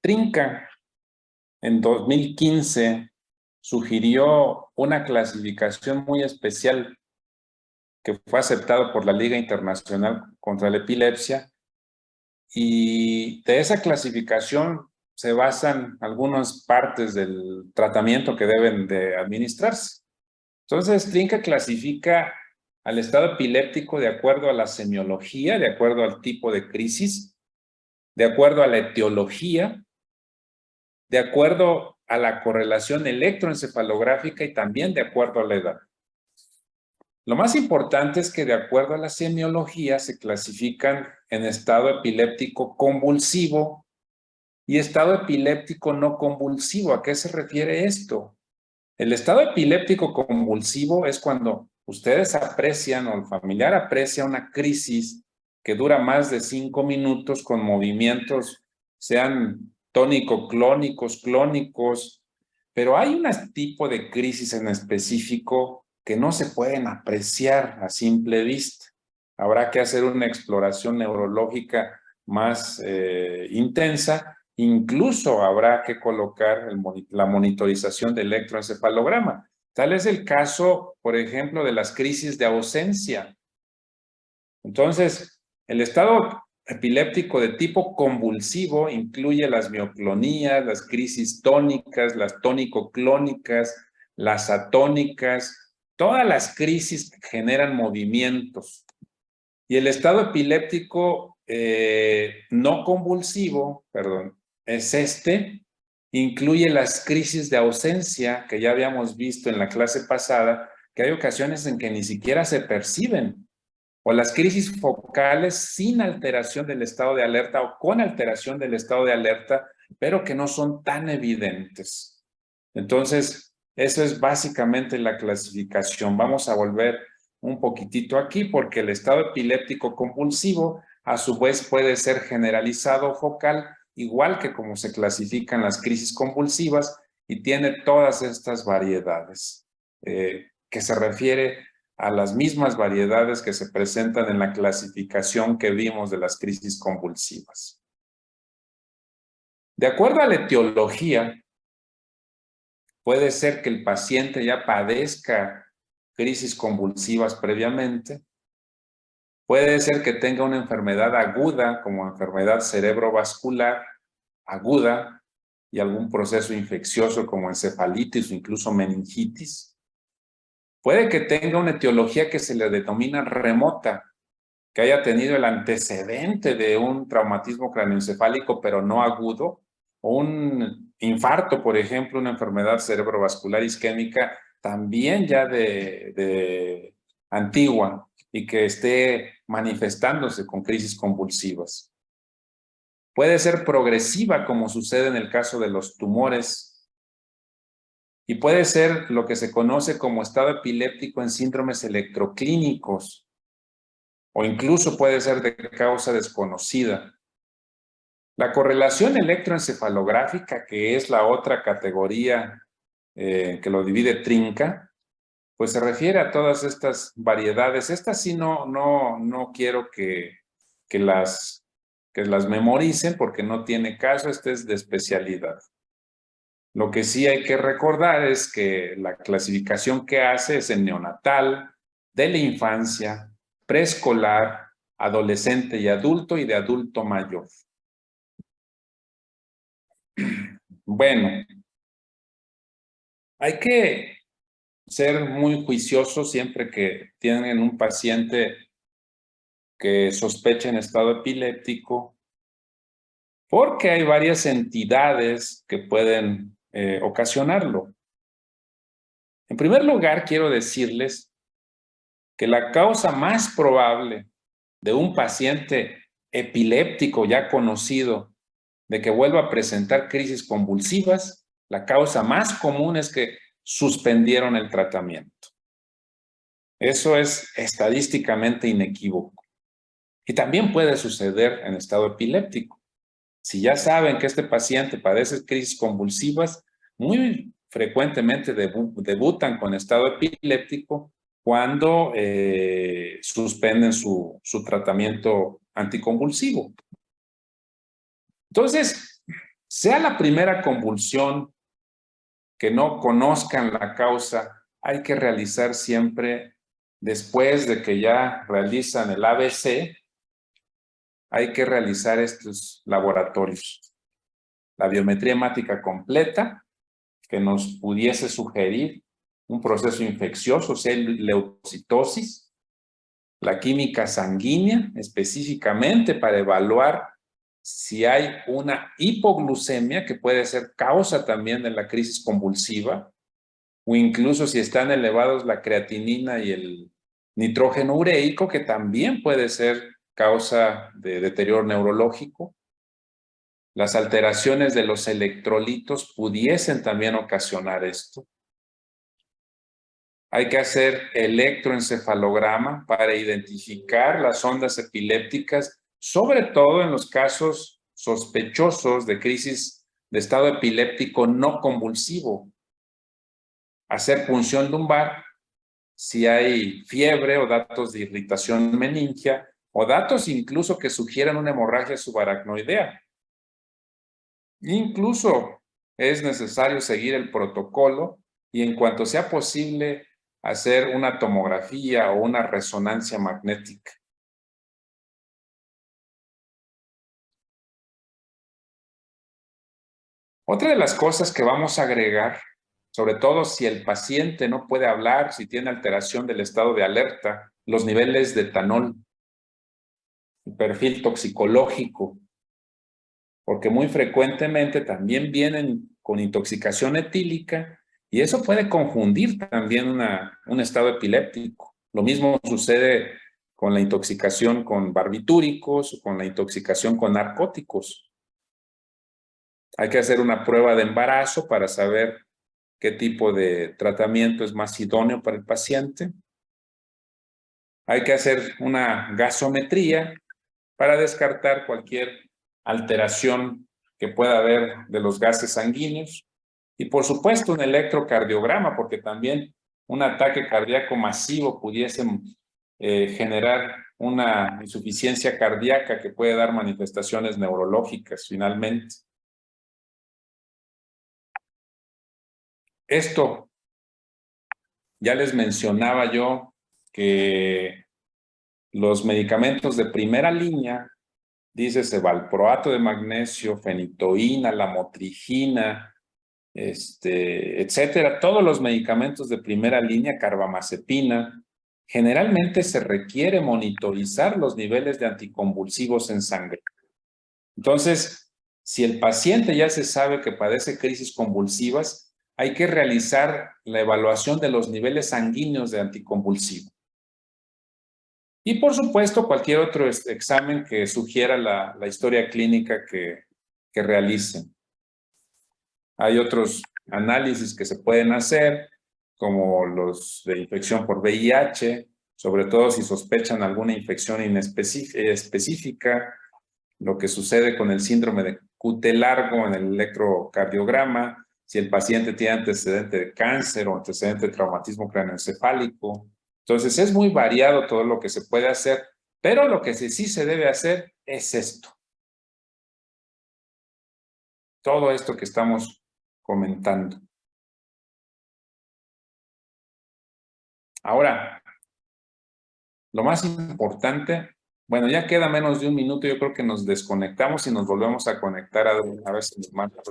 Trinca, en 2015, sugirió una clasificación muy especial que fue aceptado por la Liga Internacional contra la Epilepsia, y de esa clasificación se basan algunas partes del tratamiento que deben de administrarse. Entonces, Trinca clasifica al estado epiléptico de acuerdo a la semiología, de acuerdo al tipo de crisis, de acuerdo a la etiología, de acuerdo a la correlación electroencefalográfica y también de acuerdo a la edad. Lo más importante es que de acuerdo a la semiología se clasifican en estado epiléptico convulsivo y estado epiléptico no convulsivo. ¿A qué se refiere esto? El estado epiléptico convulsivo es cuando ustedes aprecian o el familiar aprecia una crisis que dura más de 5 minutos con movimientos, sean tónico-clónicos, clónicos, pero hay un tipo de crisis en específico que no se pueden apreciar a simple vista. Habrá que hacer una exploración neurológica más intensa. Incluso habrá que colocar la monitorización de electroencefalograma. Tal es el caso, por ejemplo, de las crisis de ausencia. Entonces, el estado epiléptico de tipo convulsivo incluye las mioclonías, las crisis tónicas, las tónico-clónicas, las atónicas, todas las crisis que generan movimientos. Y el estado epiléptico no convulsivo, incluye las crisis de ausencia que ya habíamos visto en la clase pasada, que hay ocasiones en que ni siquiera se perciben, o las crisis focales sin alteración del estado de alerta o con alteración del estado de alerta, pero que no son tan evidentes. Entonces, eso es básicamente la clasificación. Vamos a volver un poquitito aquí porque el estado epiléptico convulsivo a su vez puede ser generalizado o focal, igual que como se clasifican las crisis convulsivas, y tiene todas estas variedades que se refiere a las mismas variedades que se presentan en la clasificación que vimos de las crisis convulsivas. De acuerdo a la etiología, puede ser que el paciente ya padezca crisis convulsivas previamente. Puede ser que tenga una enfermedad aguda, como enfermedad cerebrovascular aguda, y algún proceso infeccioso como encefalitis o incluso meningitis. Puede que tenga una etiología que se le denomina remota, que haya tenido el antecedente de un traumatismo craneoencefálico, pero no agudo, o un infarto, por ejemplo, una enfermedad cerebrovascular isquémica, también ya de antigua, y que esté manifestándose con crisis convulsivas. Puede ser progresiva, como sucede en el caso de los tumores, y puede ser lo que se conoce como estado epiléptico en síndromes electroclínicos, o incluso puede ser de causa desconocida. La correlación electroencefalográfica, que es la otra categoría que lo divide Trinca, pues se refiere a todas estas variedades. Estas sí no quiero que las memoricen porque no tiene caso, este es de especialidad. Lo que sí hay que recordar es que la clasificación que hace es en neonatal, de la infancia, preescolar, adolescente y adulto, y de adulto mayor. Bueno, hay que ser muy juiciosos siempre que tienen un paciente que sospecha en estado epiléptico, porque hay varias entidades que pueden ocasionarlo. En primer lugar, quiero decirles que la causa más probable de un paciente epiléptico ya conocido de que vuelva a presentar crisis convulsivas, la causa más común es que suspendieron el tratamiento. Eso es estadísticamente inequívoco. Y también puede suceder en estado epiléptico. Si ya saben que este paciente padece crisis convulsivas, muy frecuentemente debutan con estado epiléptico cuando suspenden su tratamiento anticonvulsivo. Entonces, Sea la primera convulsión que no conozcan la causa, hay que realizar siempre, después de que ya realizan el ABC, hay que realizar estos laboratorios. La biometría hemática completa, que nos pudiese sugerir un proceso infeccioso, sea leucocitosis, la química sanguínea, específicamente para evaluar si hay una hipoglucemia, que puede ser causa también de la crisis convulsiva, o incluso si están elevados la creatinina y el nitrógeno ureico, que también puede ser causa de deterioro neurológico. Las alteraciones de los electrolitos pudiesen también ocasionar esto. Hay que hacer electroencefalograma para identificar las ondas epilépticas, sobre todo en los casos sospechosos de crisis de estado epiléptico no convulsivo. Hacer punción lumbar si hay fiebre o datos de irritación meningia o datos incluso que sugieran una hemorragia subaracnoidea. Incluso es necesario seguir el protocolo y en cuanto sea posible hacer una tomografía o una resonancia magnética. Otra de las cosas que vamos a agregar, sobre todo si el paciente no puede hablar, si tiene alteración del estado de alerta, los niveles de etanol, el perfil toxicológico, porque muy frecuentemente también vienen con intoxicación etílica y eso puede confundir también un estado epiléptico. Lo mismo sucede con la intoxicación con barbitúricos o con la intoxicación con narcóticos. Hay que hacer una prueba de embarazo para saber qué tipo de tratamiento es más idóneo para el paciente. Hay que hacer una gasometría para descartar cualquier alteración que pueda haber de los gases sanguíneos. Y por supuesto un electrocardiograma, porque también un ataque cardíaco masivo pudiese generar una insuficiencia cardíaca que puede dar manifestaciones neurológicas finalmente. Esto, ya les mencionaba yo que los medicamentos de primera línea, dícese valproato de magnesio, fenitoína, lamotrigina, etcétera, todos los medicamentos de primera línea, carbamazepina, generalmente se requiere monitorizar los niveles de anticonvulsivos en sangre. Entonces, si el paciente ya se sabe que padece crisis convulsivas, hay que realizar la evaluación de los niveles sanguíneos de anticonvulsivo. Y por supuesto, cualquier otro examen que sugiera la historia clínica que realicen. Hay otros análisis que se pueden hacer, como los de infección por VIH, sobre todo si sospechan alguna infección específica, lo que sucede con el síndrome de QT largo en el electrocardiograma, si el paciente tiene antecedente de cáncer o antecedente de traumatismo craneoencefálico. Entonces es muy variado todo lo que se puede hacer, pero lo que sí se debe hacer es esto. Todo esto que estamos comentando. Ahora, lo más importante, bueno, ya queda menos de un minuto, yo creo que nos desconectamos y nos volvemos a conectar a ver si nos manda.